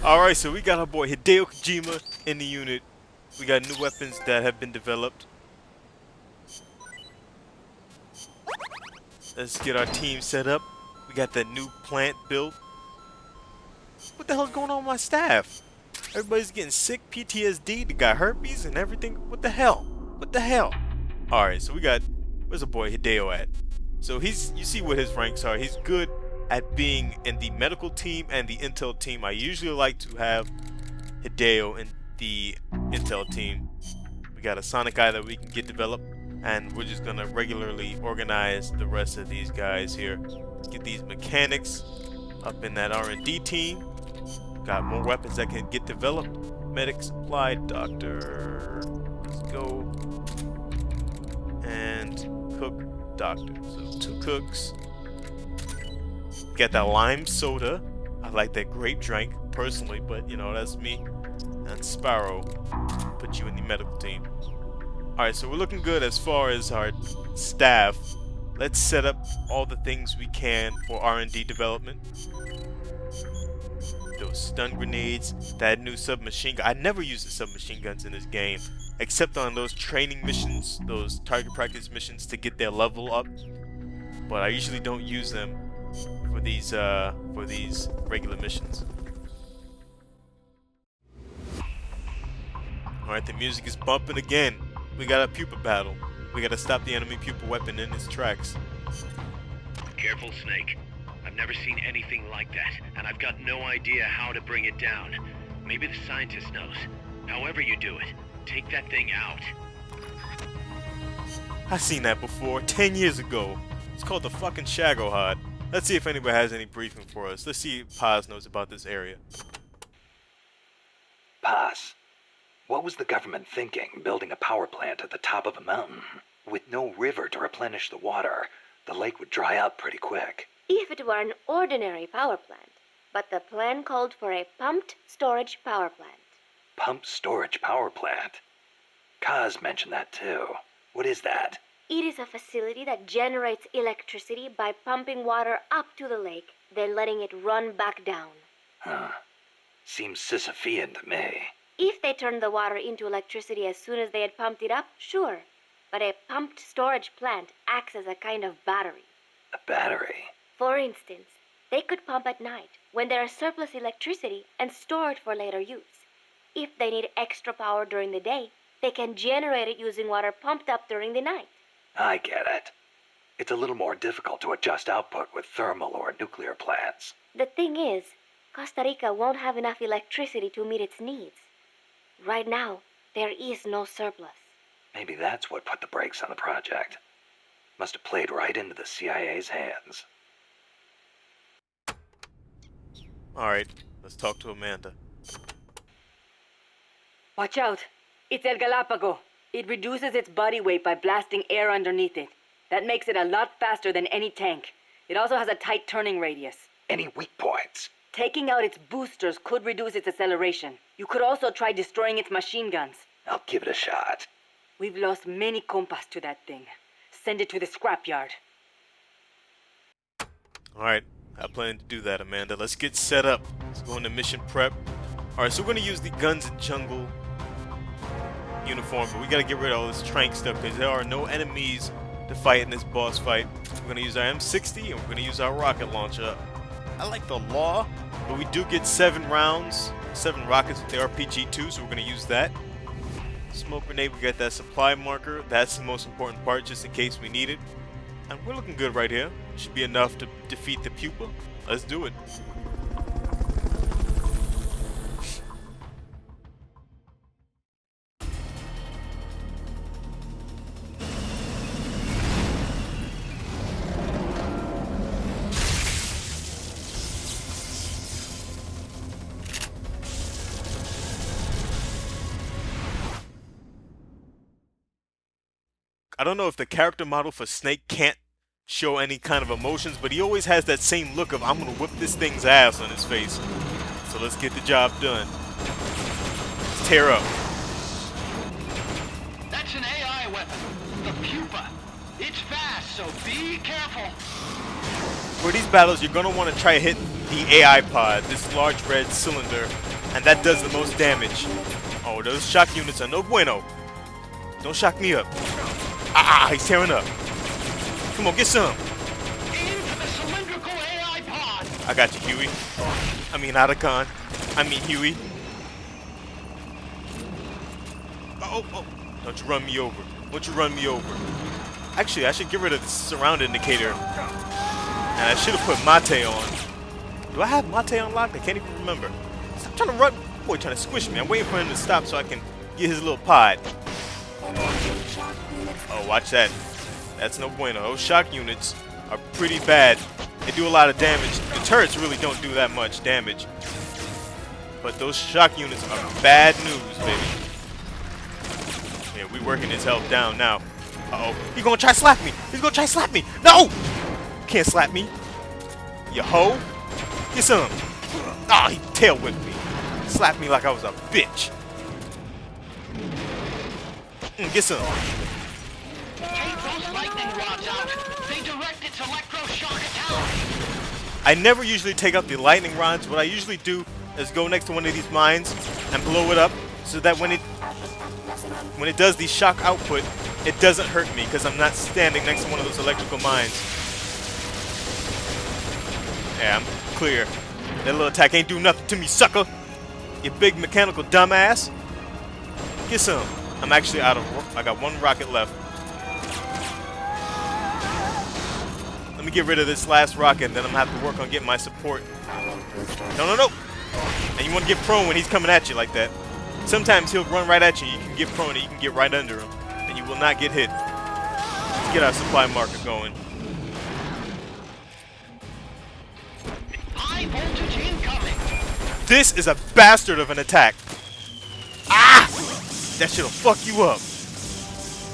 Alright, so we got our boy Hideo Kojima in the unit. We got new weapons that have been developed. Let's get our team set up. We got that new plant built. What the hell's going on with my staff? Everybody's getting sick, PTSD, they got herpes and everything. What the hell? What the hell? Alright, so we got, where's the boy Hideo at? So you see what his ranks are. He's good at being in the medical team and the intel team. I usually like to have Hideo in the intel team. We got a sonic guy that we can get developed, and we're just gonna regularly organize the rest of these guys here. Let's get these mechanics up in that R&D team. Got more weapons that can get developed. Medic, supply, doctor. Let's go. And cook, doctor. So 2 cooks. Got that lime soda. I like that grape drink personally, but you know, that's me. And Sparrow, put you in the medical team. Alright, so we're looking good as far as our staff. Let's set up all the things we can for R&D development. Those stun grenades, that new submachine gun. I never use the submachine guns in this game, except on those training missions, those target practice missions to get their level up. But I usually don't use them for these regular missions. Alright, the music is bumping again. We got a pupa battle. We gotta stop the enemy pupa weapon in its tracks. Careful, Snake. I've never seen anything like that, and I've got no idea how to bring it down. Maybe the scientist knows. However you do it, take that thing out. I've seen that before, 10 years ago. It's called the fucking Shagohod. Let's see if anybody has any briefing for us. Let's see if Paz knows about this area. Paz, what was the government thinking building a power plant at the top of a mountain? With no river to replenish the water, the lake would dry up pretty quick. If it were an ordinary power plant, but the plan called for a pumped storage power plant. Pumped storage power plant? Kaz mentioned that too. What is that? It is a facility that generates electricity by pumping water up to the lake, then letting it run back down. Huh. Seems Sisyphean to me. If they turned the water into electricity as soon as they had pumped it up, sure. But a pumped storage plant acts as a kind of battery. A battery? For instance, they could pump at night when there is surplus electricity and store it for later use. If they need extra power during the day, they can generate it using water pumped up during the night. I get it. It's a little more difficult to adjust output with thermal or nuclear plants. The thing is, Costa Rica won't have enough electricity to meet its needs. Right now, there is no surplus. Maybe that's what put the brakes on the project. Must have played right into the CIA's hands. Alright, let's talk to Amanda. Watch out. It's El Galapago. It reduces its body weight by blasting air underneath it. That makes it a lot faster than any tank. It also has a tight turning radius. Any weak points? Taking out its boosters could reduce its acceleration. You could also try destroying its machine guns. I'll give it a shot. We've lost many compas to that thing. Send it to the scrapyard. Alright, I plan to do that, Amanda. Let's get set up. Let's go into mission prep. Alright, so we're going to use the Guns and Jungle uniform, but we got to get rid of all this trank stuff because there are no enemies to fight in this boss fight. We're going to use our M60 and we're going to use our rocket launcher. I like the law, but we do get 7 rounds, 7 rockets with the RPG too, so we're going to use that. Smoke grenade, we got that supply marker. That's the most important part, just in case we need it. And we're looking good right here. Should be enough to defeat the pupa. Let's do it. I don't know if the character model for Snake can't show any kind of emotions, but he always has that same look of I'm gonna whip this thing's ass on his face. So let's get the job done. Let's tear up. That's an AI weapon. The Pupa. It's fast, so be careful. For these battles, you're gonna want to try to hit the AI pod, this large red cylinder and that does the most damage. Oh, those shock units are no bueno. Don't shock me up. Ah, he's tearing up. Come on, get some. Into the cylindrical AI pod. I got you, Huey. I mean, Otacon. I mean, Huey. Oh. Don't you run me over. Don't you run me over. Actually, I should get rid of the surround indicator. And I should have put Mate on. Do I have Mate unlocked? I can't even remember. Stop trying to run. Boy, trying to squish me. I'm waiting for him to stop so I can get his little pod. Oh, watch that. That's no bueno. Those shock units are pretty bad. They do a lot of damage. The turrets really don't do that much damage. But those shock units are bad news, baby. Yeah, we working his health down now. Uh-oh. He's gonna try to slap me. He's gonna try to slap me. No! Can't slap me. You hoe. Get some. Ah, he tail whipped me. Slapped me like I was a bitch. Get some. Take those lightning rods out. They direct its electroshock attack. I never usually take out the lightning rods. What I usually do is go next to one of these mines and blow it up so that when it does the shock output, it doesn't hurt me because I'm not standing next to one of those electrical mines. Yeah, I'm clear. That little attack ain't do nothing to me, sucker. You big mechanical dumbass. Get some. I'm actually out of. I got one rocket left. Let me get rid of this last rocket, then I'm gonna have to work on getting my support. No. And you want to get prone when he's coming at you like that. Sometimes he'll run right at you. You can get prone and you can get right under him, and you will not get hit. Let's get our supply marker going. High voltage incoming. This is a bastard of an attack. Ah! That shit'll fuck you up.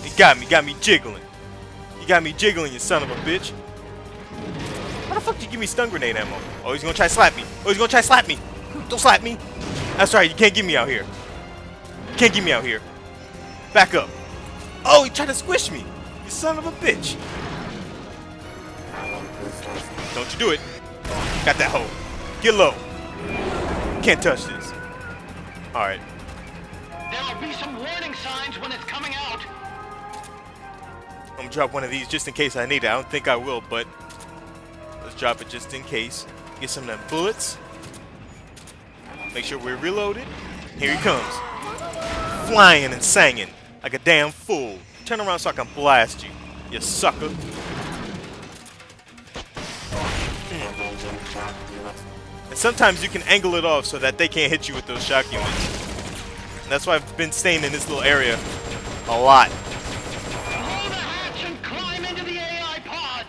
He got me jiggling. You got me jiggling, you son of a bitch. How the fuck did you give me stun grenade ammo? Oh, he's gonna try to slap me. Don't slap me. That's right, you can't get me out here. Back up. Oh, he tried to squish me. You son of a bitch. Don't you do it. Got that hoe. Get low. Can't touch this. Alright. There'll be some warning signs when it's coming out. I'm gonna drop one of these just in case I need it. I don't think I will, but let's drop it just in case. Get some of them bullets. Make sure we're reloaded. Here he comes. Flying and singing like a damn fool. Turn around so I can blast you, you sucker. And sometimes you can angle it off so that they can't hit you with those shock units. And that's why I've been staying in this little area a lot. Blow the hatch and climb into the AI pod.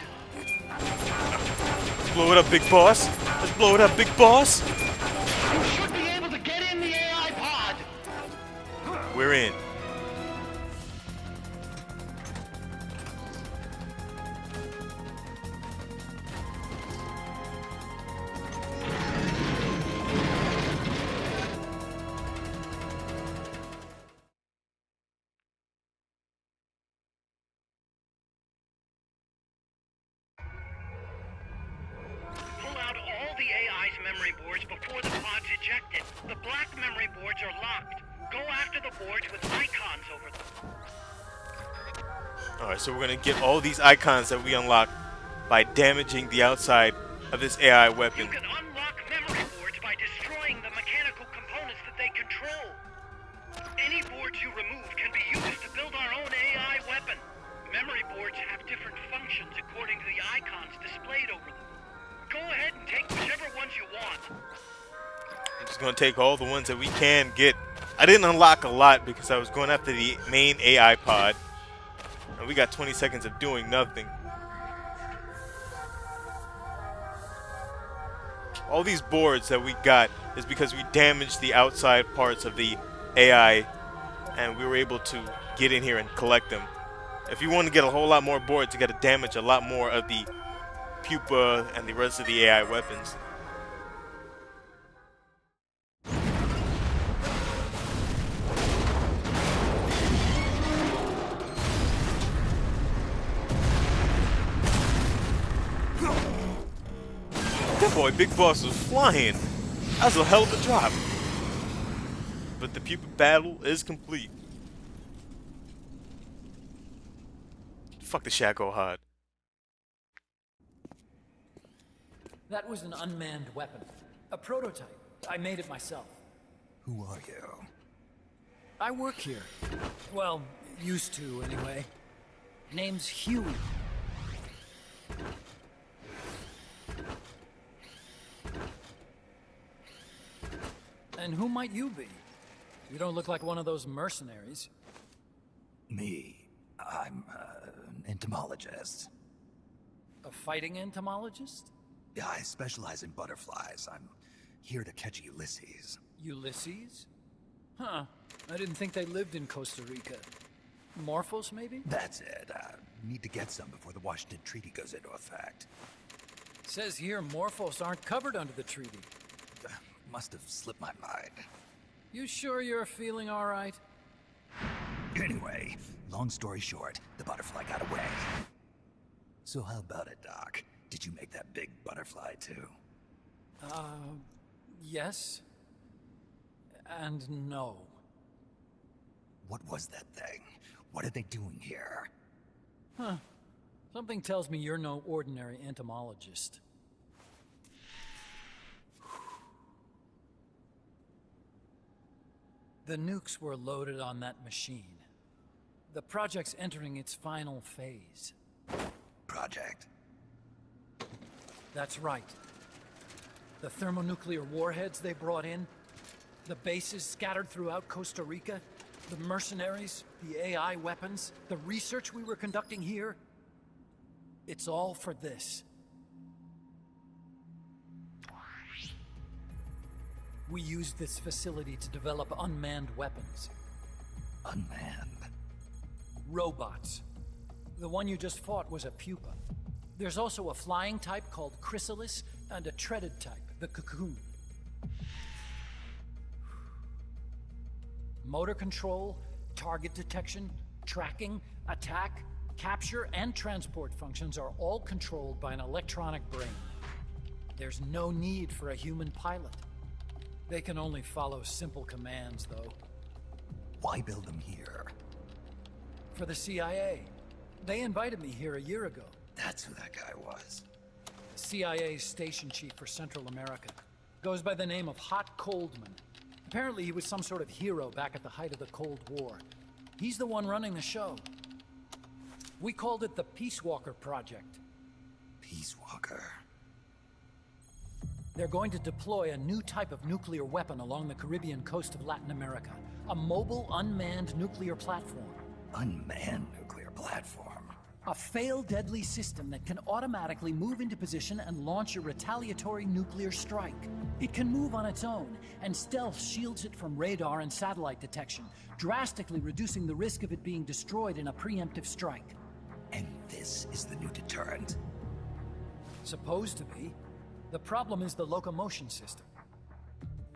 Let's blow it up, big boss. Let's blow it up, big boss. You should be able to get in the AI pod. We're in. Pull out all the AI's memory boards before the pod's ejected. The black memory boards are locked. Go after the boards with icons over them. Alright, so we're gonna get all these icons that we unlock by damaging the outside of this AI weapon. You can unlock memory boards by destroying the mechanical components that they control. Any boards you remove can be used to build our own AI weapon. Memory boards have different functions according to the icons displayed over them. Go ahead and take whichever ones you want. I'm just gonna take all the ones that we can get. I didn't unlock a lot because I was going after the main AI pod. And we got 20 seconds of doing nothing. All these boards that we got is because we damaged the outside parts of the AI and we were able to get in here and collect them. If you want to get a whole lot more boards, you got to damage a lot more of the Pupa and the rest of the AI weapons. That boy, Big Boss, was flying. That was a hell of a drop. But the Pupa battle is complete. Fuck the Shaco Hod. That was an unmanned weapon. A prototype. I made it myself. Who are you? I work here. Well, used to, anyway. Name's Huey. And who might you be? You don't look like one of those mercenaries. Me. I'm an entomologist. A fighting entomologist? Yeah, I specialize in butterflies. I'm here to catch Ulysses. Ulysses? Huh. I didn't think they lived in Costa Rica. Morphos, maybe? That's it. Need to get some before the Washington Treaty goes into effect. Says here Morphos aren't covered under the treaty. Must have slipped my mind. You sure you're feeling all right? Anyway, long story short, the butterfly got away. So how about it, Doc? Did you make that big butterfly too? Yes. And no. What was that thing? What are they doing here? Huh. Something tells me you're no ordinary entomologist. The nukes were loaded on that machine. The project's entering its final phase. Project? That's right. The thermonuclear warheads they brought in, the bases scattered throughout Costa Rica, the mercenaries, the AI weapons, the research we were conducting here. It's all for this. We used this facility to develop unmanned weapons. Unmanned? Robots. The one you just fought was a pupa. There's also a flying type called chrysalis and a treaded type, the cocoon. Motor control, target detection, tracking, attack, capture, and transport functions are all controlled by an electronic brain. There's no need for a human pilot. They can only follow simple commands, though. Why build them here? For the CIA. They invited me here a year ago. That's who that guy was. CIA's station chief for Central America. Goes by the name of Hot Coldman. Apparently he was some sort of hero back at the height of the Cold War. He's the one running the show. We called it the Peace Walker Project. Peace Walker. They're going to deploy a new type of nuclear weapon along the Caribbean coast of Latin America. A mobile, unmanned nuclear platform. Unmanned nuclear platform. A fail-deadly system that can automatically move into position and launch a retaliatory nuclear strike. It can move on its own, and stealth shields it from radar and satellite detection, drastically reducing the risk of it being destroyed in a preemptive strike. And this is the new deterrent? Supposed to be. The problem is the locomotion system.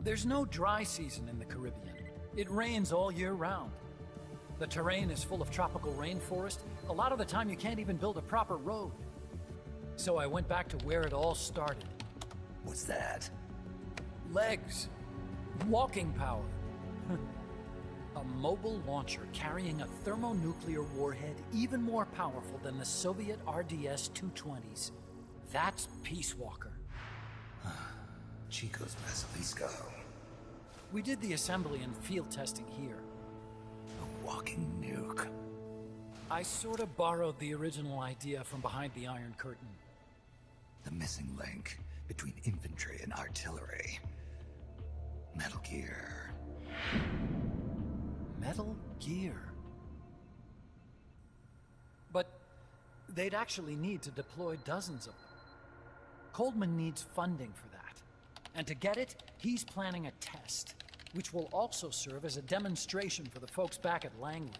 There's no dry season in the Caribbean. It rains all year round. The terrain is full of tropical rainforest. A lot of the time you can't even build a proper road. So I went back to where it all started. What's that? Legs. Walking power. A mobile launcher carrying a thermonuclear warhead even more powerful than the Soviet RDS-220s. That's Peace Walker. Chico's Basilisco. We did the assembly and field testing here. A walking nuke. I sort of borrowed the original idea from behind the Iron Curtain. The missing link between infantry and artillery. Metal Gear. Metal Gear. But they'd actually need to deploy dozens of them. Coldman needs funding for that. And to get it, he's planning a test, which will also serve as a demonstration for the folks back at Langley.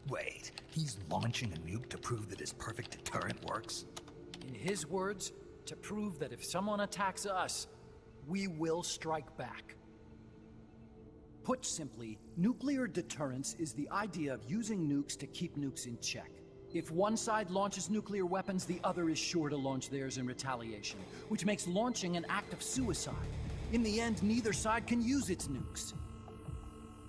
Wait, he's launching a nuke to prove that his perfect deterrent works? In his words, to prove that if someone attacks us, we will strike back. Put simply, nuclear deterrence is the idea of using nukes to keep nukes in check. If one side launches nuclear weapons, the other is sure to launch theirs in retaliation, which makes launching an act of suicide. In the end, neither side can use its nukes.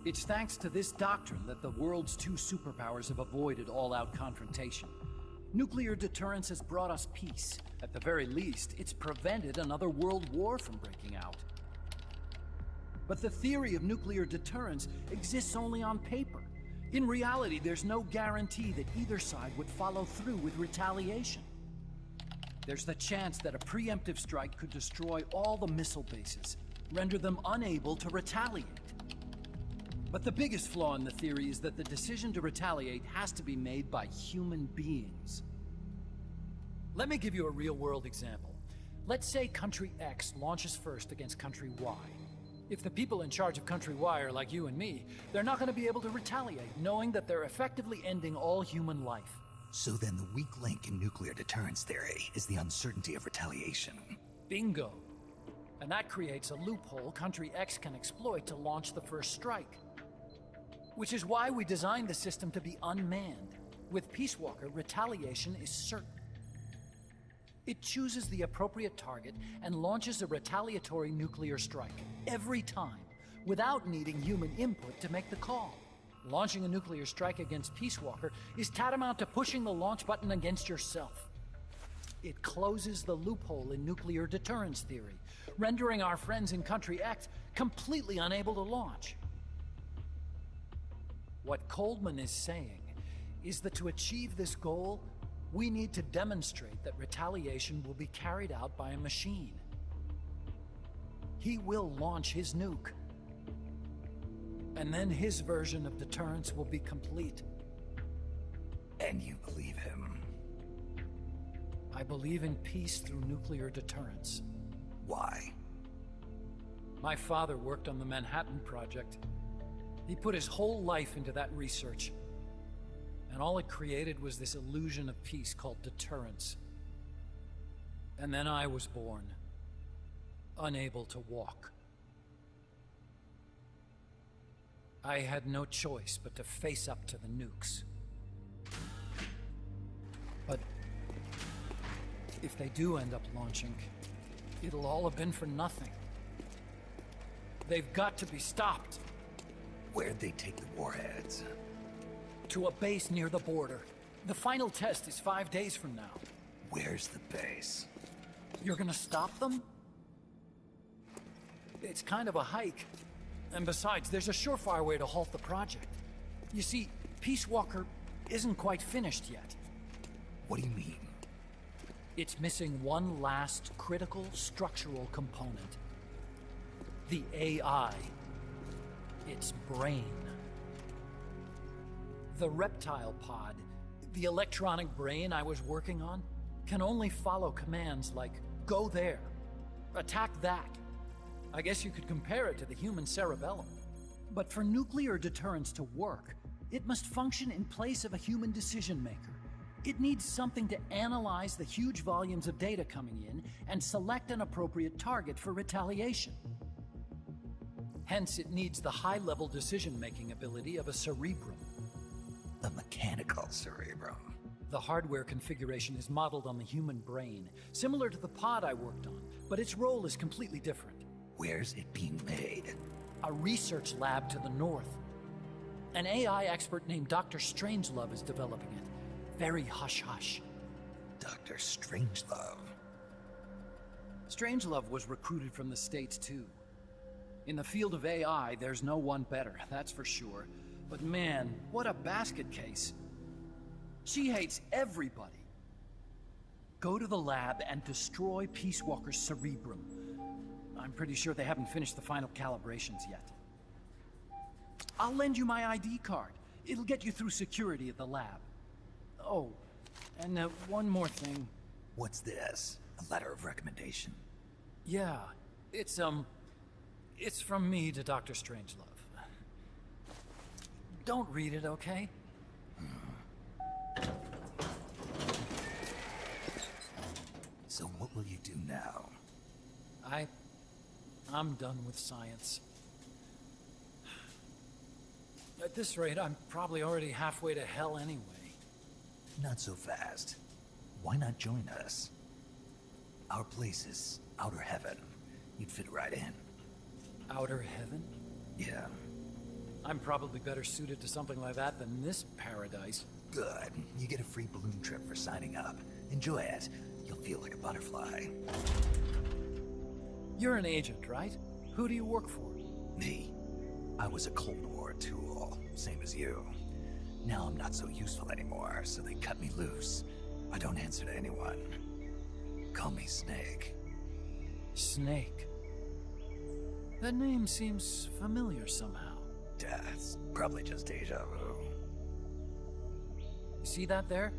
It's thanks to this doctrine that the world's two superpowers have avoided all-out confrontation. Nuclear deterrence has brought us peace. At the very least, it's prevented another world war from breaking out. But the theory of nuclear deterrence exists only on paper. In reality, there's no guarantee that either side would follow through with retaliation. There's the chance that a preemptive strike could destroy all the missile bases, render them unable to retaliate. But the biggest flaw in the theory is that the decision to retaliate has to be made by human beings. Let me give you a real-world example. Let's say Country X launches first against Country Y. If the people in charge of Country Y are like you and me, they're not going to be able to retaliate, knowing that they're effectively ending all human life. So then the weak link in nuclear deterrence theory is the uncertainty of retaliation. Bingo. And that creates a loophole Country X can exploit to launch the first strike. Which is why we designed the system to be unmanned. With Peace Walker, retaliation is certain. It chooses the appropriate target and launches a retaliatory nuclear strike, every time, without needing human input to make the call. Launching a nuclear strike against Peace Walker is tantamount to pushing the launch button against yourself. It closes the loophole in nuclear deterrence theory, rendering our friends in Country X completely unable to launch. What Coldman is saying is that to achieve this goal, we need to demonstrate that retaliation will be carried out by a machine. He will launch his nuke. And then his version of deterrence will be complete. And you believe him? I believe in peace through nuclear deterrence. Why? My father worked on the Manhattan Project. He put his whole life into that research. And all it created was this illusion of peace called deterrence. And then I was born, unable to walk. I had no choice but to face up to the nukes. But if they do end up launching, it'll all have been for nothing. They've got to be stopped. Where'd they take the warheads? To a base near the border. The final test is 5 days from now. Where's the base? You're gonna stop them? It's kind of a hike. And besides, there's a surefire way to halt the project. You see, Peace Walker isn't quite finished yet. What do you mean? It's missing one last critical structural component. The AI. Its brain. The reptile pod, the electronic brain I was working on, can only follow commands like, go there, attack that. I guess you could compare it to the human cerebellum. But for nuclear deterrence to work, it must function in place of a human decision maker. It needs something to analyze the huge volumes of data coming in and select an appropriate target for retaliation. Hence, it needs the high-level decision-making ability of a cerebrum. A mechanical cerebrum. The hardware configuration is modeled on the human brain, similar to the pod I worked on, but its role is completely different. Where's it being made? A research lab to the north. An AI expert named Dr. Strangelove is developing it. Very hush-hush. Dr. Strangelove. Strangelove was recruited from the States, too. In the field of AI, there's no one better, that's for sure. But man, what a basket case. She hates everybody. Go to the lab and destroy Peace Walker's cerebrum. I'm pretty sure they haven't finished the final calibrations yet. I'll lend you my ID card. It'll get you through security at the lab. Oh, and one more thing. What's this? A letter of recommendation? Yeah, it's from me to Dr. Strangelove. Don't read it, okay? So what will you do now? I'm done with science. At this rate, I'm probably already halfway to hell anyway. Not so fast. Why not join us? Our place is outer heaven. You'd fit right in. Outer heaven? Yeah. I'm probably better suited to something like that than this paradise. Good. You get a free balloon trip for signing up. Enjoy it. You'll feel like a butterfly. You're an agent, right? Who do you work for? Me? I was a Cold War tool, same as you. Now I'm not so useful anymore, so they cut me loose. I don't answer to anyone. Call me Snake. Snake. That name seems familiar somehow. That's probably just deja vu. You see that there?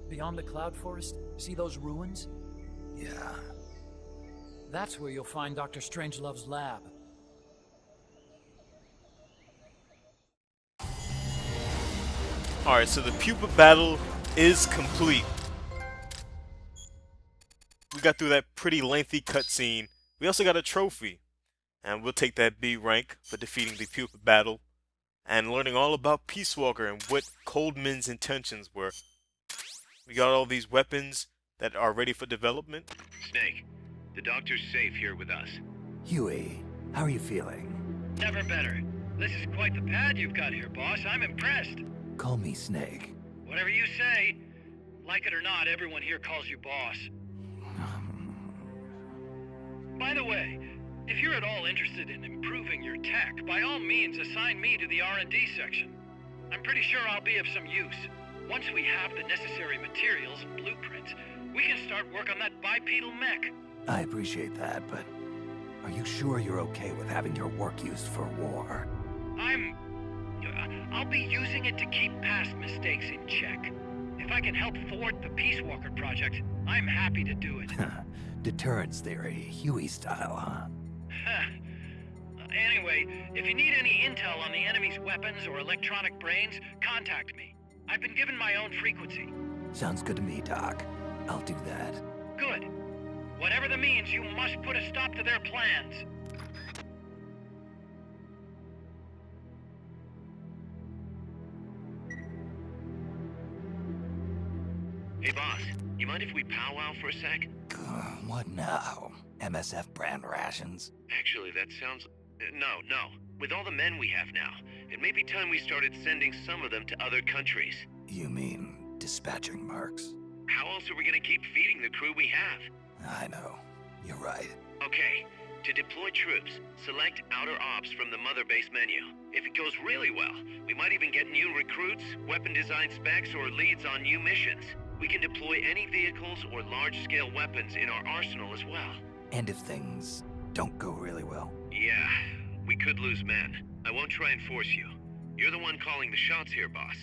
Beyond the cloud forest? See those ruins? Yeah. That's where you'll find Dr. Strangelove's lab. Alright, so the Pupa battle is complete. We got through that pretty lengthy cutscene. We also got a trophy. And we'll take that B rank for defeating the Pupa battle and learning all about Peace Walker and what Coldman's intentions were. We got all these weapons that are ready for development. Snake, the doctor's safe here with us. Huey, how are you feeling? Never better. This is quite the pad you've got here, boss. I'm impressed. Call me Snake. Whatever you say. Like it or not, everyone here calls you boss. By the way, if you're at all interested in improving your tech, by all means assign me to the R&D section. I'm pretty sure I'll be of some use. Once we have the necessary materials and blueprints, we can start work on that bipedal mech. I appreciate that, but are you sure you're okay with having your work used for war? I'll be using it to keep past mistakes in check. If I can help thwart the Peace Walker project, I'm happy to do it. Deterrence theory, Huey style, huh? Anyway, if you need any intel on the enemy's weapons or electronic brains, contact me. I've been given my own frequency. Sounds good to me, Doc. I'll do that. Good. Whatever the means, you must put a stop to their plans. Hey boss, you mind if we powwow for a sec? What now? MSF brand rations? Actually, that sounds... No. With all the men we have now, it may be time we started sending some of them to other countries. You mean dispatching mercs? How else are we gonna keep feeding the crew we have? I know. You're right. Okay, to deploy troops, select Outer Ops from the Mother Base menu. If it goes really well, we might even get new recruits, weapon design specs, or leads on new missions. We can deploy any vehicles or large-scale weapons in our arsenal as well. And if things don't go really well? Yeah, we could lose men. I won't try and force you. You're the one calling the shots here, boss.